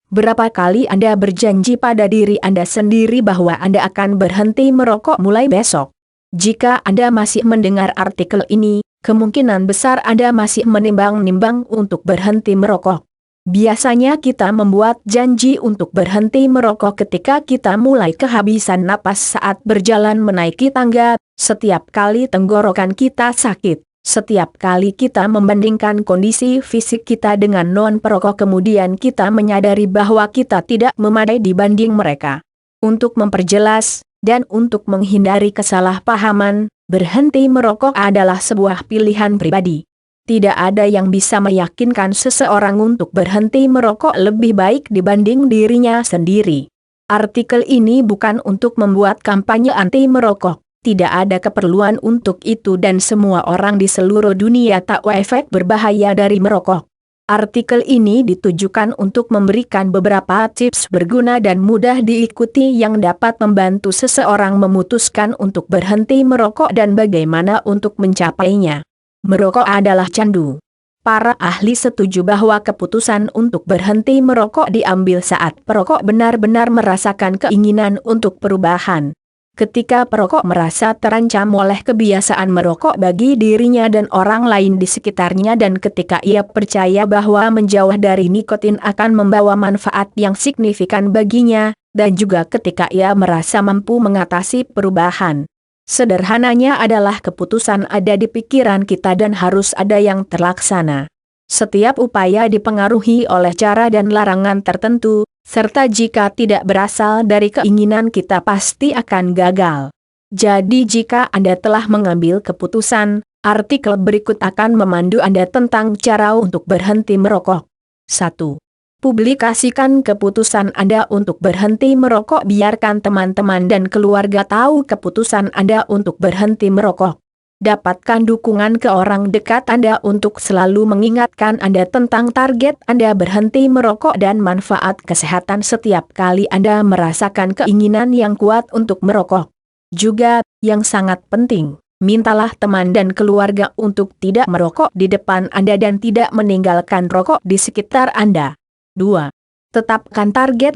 Berapa kali Anda berjanji pada diri Anda sendiri bahwa Anda akan berhenti merokok mulai besok? Jika Anda masih mendengar artikel ini, kemungkinan besar Anda masih menimbang-nimbang untuk berhenti merokok. Biasanya kita membuat janji untuk berhenti merokok ketika kita mulai kehabisan napas saat berjalan menaiki tangga, setiap kali tenggorokan kita sakit. Setiap kali kita membandingkan kondisi fisik kita dengan non-perokok kemudian kita menyadari bahwa kita tidak memadai dibanding mereka. Untuk memperjelas, dan untuk menghindari kesalahpahaman, berhenti merokok adalah sebuah pilihan pribadi. Tidak ada yang bisa meyakinkan seseorang untuk berhenti merokok lebih baik dibanding dirinya sendiri. Artikel ini bukan untuk membuat kampanye anti merokok. Tidak ada keperluan untuk itu dan semua orang di seluruh dunia tahu efek berbahaya dari merokok. Artikel ini ditujukan untuk memberikan beberapa tips berguna dan mudah diikuti yang dapat membantu seseorang memutuskan untuk berhenti merokok dan bagaimana untuk mencapainya. Merokok adalah candu. Para ahli setuju bahwa keputusan untuk berhenti merokok diambil saat perokok benar-benar merasakan keinginan untuk perubahan. Ketika perokok merasa terancam oleh kebiasaan merokok bagi dirinya dan orang lain di sekitarnya dan ketika ia percaya bahwa menjauh dari nikotin akan membawa manfaat yang signifikan baginya, dan juga ketika ia merasa mampu mengatasi perubahan. Sederhananya adalah keputusan ada di pikiran kita dan harus ada yang terlaksana. Setiap upaya dipengaruhi oleh cara dan larangan tertentu, serta jika tidak berasal dari keinginan kita pasti akan gagal. Jadi jika Anda telah mengambil keputusan, artikel berikut akan memandu Anda tentang cara untuk berhenti merokok. 1. Publikasikan keputusan Anda untuk berhenti merokok. Biarkan teman-teman dan keluarga tahu keputusan Anda untuk berhenti merokok. Dapatkan dukungan ke orang dekat Anda untuk selalu mengingatkan Anda tentang target Anda berhenti merokok dan manfaat kesehatan setiap kali Anda merasakan keinginan yang kuat untuk merokok. Juga, yang sangat penting, mintalah teman dan keluarga untuk tidak merokok di depan Anda dan tidak meninggalkan rokok di sekitar Anda. 2. Tetapkan target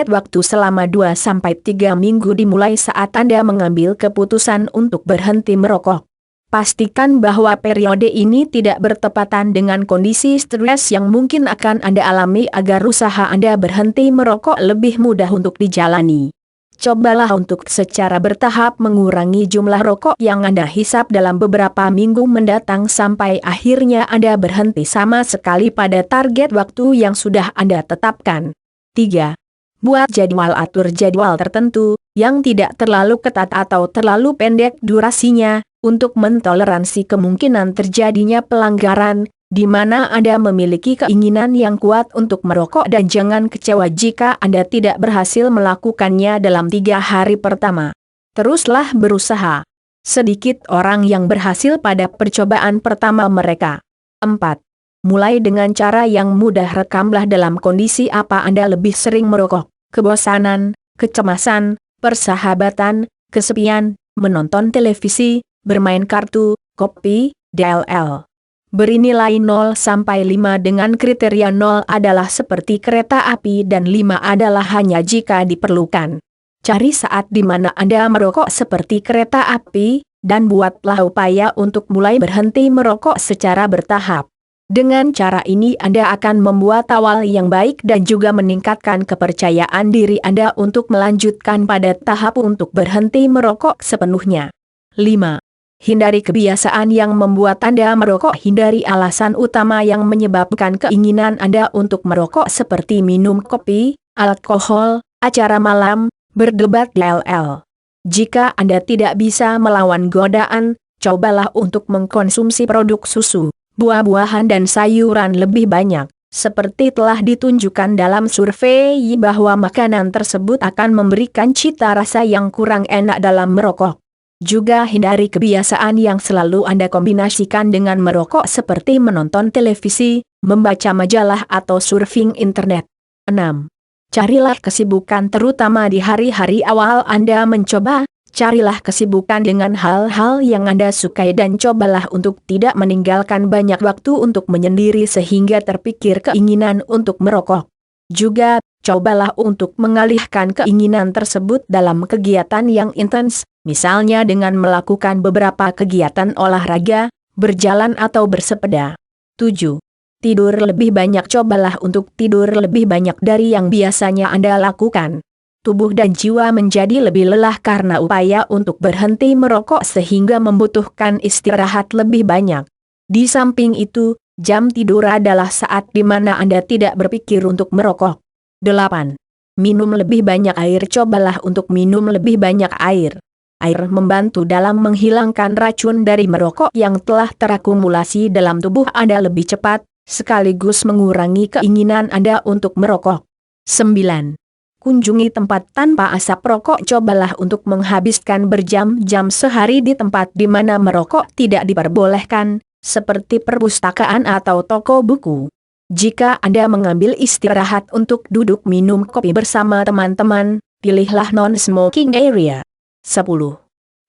waktu selama 2-3 minggu dimulai saat Anda mengambil keputusan untuk berhenti merokok. Pastikan bahwa periode ini tidak bertepatan dengan kondisi stres yang mungkin akan Anda alami agar usaha Anda berhenti merokok lebih mudah untuk dijalani. Cobalah untuk secara bertahap mengurangi jumlah rokok yang Anda hisap dalam beberapa minggu mendatang sampai akhirnya Anda berhenti sama sekali pada target waktu yang sudah Anda tetapkan. 3. Buat jadwal. Atur jadwal tertentu, yang tidak terlalu ketat atau terlalu pendek durasinya, untuk mentoleransi kemungkinan terjadinya pelanggaran, di mana Anda memiliki keinginan yang kuat untuk merokok dan jangan kecewa jika Anda tidak berhasil melakukannya dalam 3 hari pertama. Teruslah berusaha. Sedikit orang yang berhasil pada percobaan pertama mereka. 4. Mulai dengan cara yang mudah. Rekamlah dalam kondisi apa Anda lebih sering merokok, kebosanan, kecemasan, persahabatan, kesepian, menonton televisi, bermain kartu, kopi, DLL. Beri nilai 0 sampai 5 dengan kriteria 0 adalah seperti kereta api dan 5 adalah hanya jika diperlukan. Cari saat di mana Anda merokok seperti kereta api, dan buatlah upaya untuk mulai berhenti merokok secara bertahap. Dengan cara ini Anda akan membuat awal yang baik dan juga meningkatkan kepercayaan diri Anda untuk melanjutkan pada tahap untuk berhenti merokok sepenuhnya. 5. Hindari kebiasaan yang membuat Anda merokok. Hindari alasan utama yang menyebabkan keinginan Anda untuk merokok seperti minum kopi, alkohol, acara malam, berdebat DLL. Jika Anda tidak bisa melawan godaan, cobalah untuk mengkonsumsi produk susu, buah-buahan dan sayuran lebih banyak. Seperti telah ditunjukkan dalam survei bahwa makanan tersebut akan memberikan cita rasa yang kurang enak dalam merokok. Juga hindari kebiasaan yang selalu Anda kombinasikan dengan merokok seperti menonton televisi, membaca majalah atau surfing internet. 6. Carilah kesibukan terutama di hari-hari awal Anda mencoba. Carilah kesibukan dengan hal-hal yang Anda sukai dan cobalah untuk tidak meninggalkan banyak waktu untuk menyendiri sehingga terpikir keinginan untuk merokok. Juga, cobalah untuk mengalihkan keinginan tersebut dalam kegiatan yang intens, misalnya dengan melakukan beberapa kegiatan olahraga, berjalan atau bersepeda. 7. Tidur lebih banyak. Cobalah untuk tidur lebih banyak dari yang biasanya Anda lakukan. Tubuh dan jiwa menjadi lebih lelah karena upaya untuk berhenti merokok sehingga membutuhkan istirahat lebih banyak. Di samping itu, jam tidur adalah saat di mana Anda tidak berpikir untuk merokok. 8. Minum lebih banyak air. Cobalah untuk minum lebih banyak air. Air membantu dalam menghilangkan racun dari merokok yang telah terakumulasi dalam tubuh Anda lebih cepat, sekaligus mengurangi keinginan Anda untuk merokok. 9. Kunjungi tempat tanpa asap rokok. Cobalah untuk menghabiskan berjam-jam sehari di tempat di mana merokok tidak diperbolehkan, seperti perpustakaan atau toko buku. Jika Anda mengambil istirahat untuk duduk minum kopi bersama teman-teman, pilihlah non-smoking area. 10.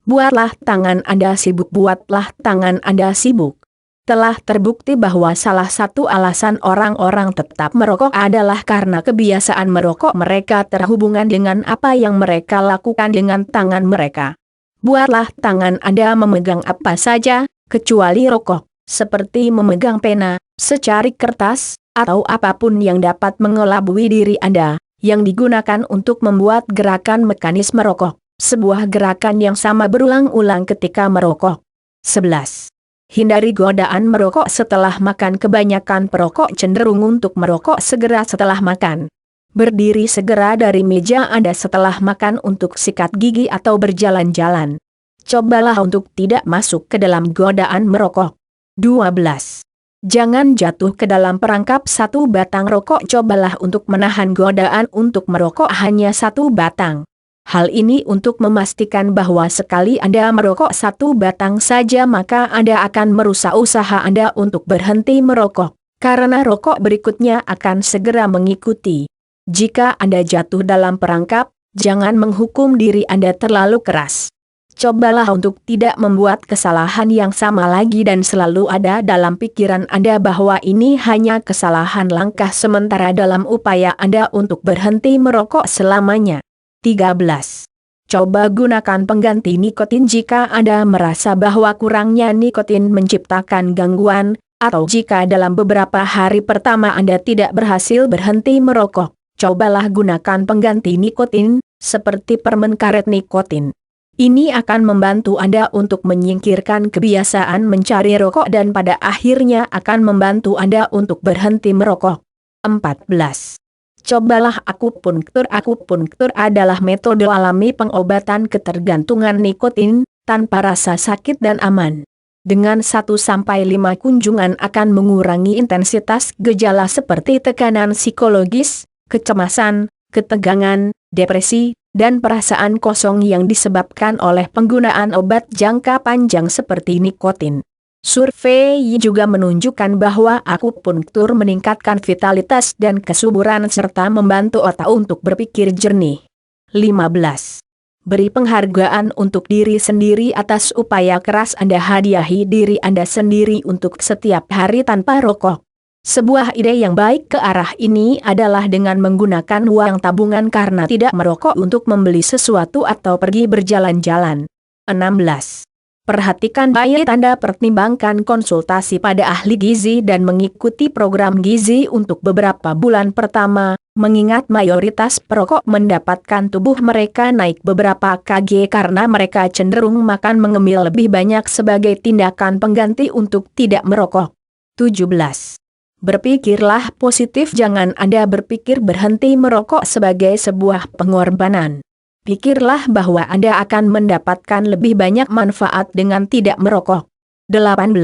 Buatlah tangan Anda sibuk. Buatlah tangan Anda sibuk. Telah terbukti bahwa salah satu alasan orang-orang tetap merokok adalah karena kebiasaan merokok mereka terhubungan dengan apa yang mereka lakukan dengan tangan mereka. Buatlah tangan Anda memegang apa saja, kecuali rokok, seperti memegang pena, secarik kertas, atau apapun yang dapat mengelabui diri Anda, yang digunakan untuk membuat gerakan mekanisme rokok, sebuah gerakan yang sama berulang-ulang ketika merokok. 11. Hindari godaan merokok setelah makan. Kebanyakan perokok cenderung untuk merokok segera setelah makan. Berdiri segera dari meja Anda setelah makan untuk sikat gigi atau berjalan-jalan. Cobalah untuk tidak masuk ke dalam godaan merokok. 12. Jangan jatuh ke dalam perangkap satu batang rokok. Cobalah untuk menahan godaan untuk merokok hanya satu batang. Hal ini untuk memastikan bahwa sekali Anda merokok satu batang saja maka Anda akan merusak usaha Anda untuk berhenti merokok, karena rokok berikutnya akan segera mengikuti. Jika Anda jatuh dalam perangkap, jangan menghukum diri Anda terlalu keras. Cobalah untuk tidak membuat kesalahan yang sama lagi dan selalu ada dalam pikiran Anda bahwa ini hanya kesalahan langkah sementara dalam upaya Anda untuk berhenti merokok selamanya. 13. Coba gunakan pengganti nikotin jika Anda merasa bahwa kurangnya nikotin menciptakan gangguan, atau jika dalam beberapa hari pertama Anda tidak berhasil berhenti merokok, cobalah gunakan pengganti nikotin, seperti permen karet nikotin. Ini akan membantu Anda untuk menyingkirkan kebiasaan mencari rokok dan pada akhirnya akan membantu Anda untuk berhenti merokok. 14. Cobalah akupunktur. Akupunktur adalah metode alami pengobatan ketergantungan nikotin, tanpa rasa sakit dan aman. Dengan 1-5 kunjungan akan mengurangi intensitas gejala seperti tekanan psikologis, kecemasan, ketegangan, depresi, dan perasaan kosong yang disebabkan oleh penggunaan obat jangka panjang seperti nikotin. Survei juga menunjukkan bahwa akupunktur meningkatkan vitalitas dan kesuburan serta membantu otak untuk berpikir jernih. 15. Beri penghargaan untuk diri sendiri atas upaya keras Anda. Hadiahi diri Anda sendiri untuk setiap hari tanpa rokok. Sebuah ide yang baik ke arah ini adalah dengan menggunakan uang tabungan karena tidak merokok untuk membeli sesuatu atau pergi berjalan-jalan. 16. Perhatikan baik Anda. Pertimbangkan konsultasi pada ahli gizi dan mengikuti program gizi untuk beberapa bulan pertama, mengingat mayoritas perokok mendapatkan tubuh mereka naik beberapa kg karena mereka cenderung makan mengemil lebih banyak sebagai tindakan pengganti untuk tidak merokok. 17. Berpikirlah positif. Jangan Anda berpikir berhenti merokok sebagai sebuah pengorbanan. Pikirlah bahwa Anda akan mendapatkan lebih banyak manfaat dengan tidak merokok. 18.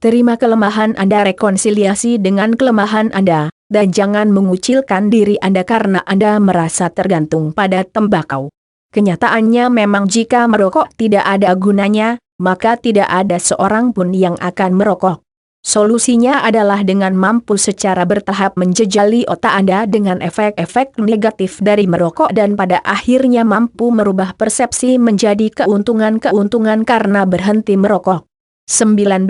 Terima kelemahan Anda. Rekonsiliasi dengan kelemahan Anda, dan jangan mengucilkan diri Anda karena Anda merasa tergantung pada tembakau. Kenyataannya memang jika merokok tidak ada gunanya, maka tidak ada seorang pun yang akan merokok. Solusinya adalah dengan mampu secara bertahap menjejali otak Anda dengan efek-efek negatif dari merokok dan pada akhirnya mampu merubah persepsi menjadi keuntungan-keuntungan karena berhenti merokok. 19.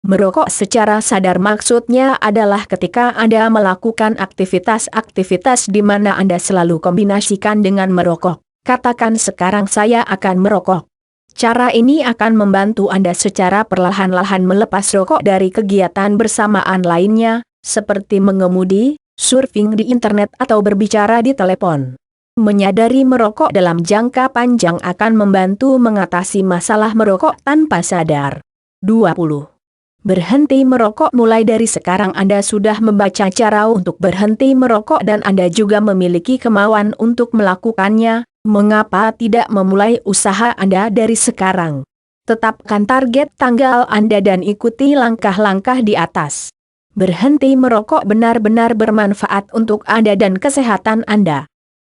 Merokok secara sadar maksudnya adalah ketika Anda melakukan aktivitas-aktivitas di mana Anda selalu kombinasikan dengan merokok. Katakan sekarang saya akan merokok. Cara ini akan membantu Anda secara perlahan-lahan melepas rokok dari kegiatan bersamaan lainnya, seperti mengemudi, surfing di internet atau berbicara di telepon. Menyadari merokok dalam jangka panjang akan membantu mengatasi masalah merokok tanpa sadar. 20. Berhenti merokok. Mulai dari sekarang Anda sudah membaca cara untuk berhenti merokok dan Anda juga memiliki kemauan untuk melakukannya. Mengapa tidak memulai usaha Anda dari sekarang? Tetapkan target tanggal Anda dan ikuti langkah-langkah di atas. Berhenti merokok benar-benar bermanfaat untuk Anda dan kesehatan Anda.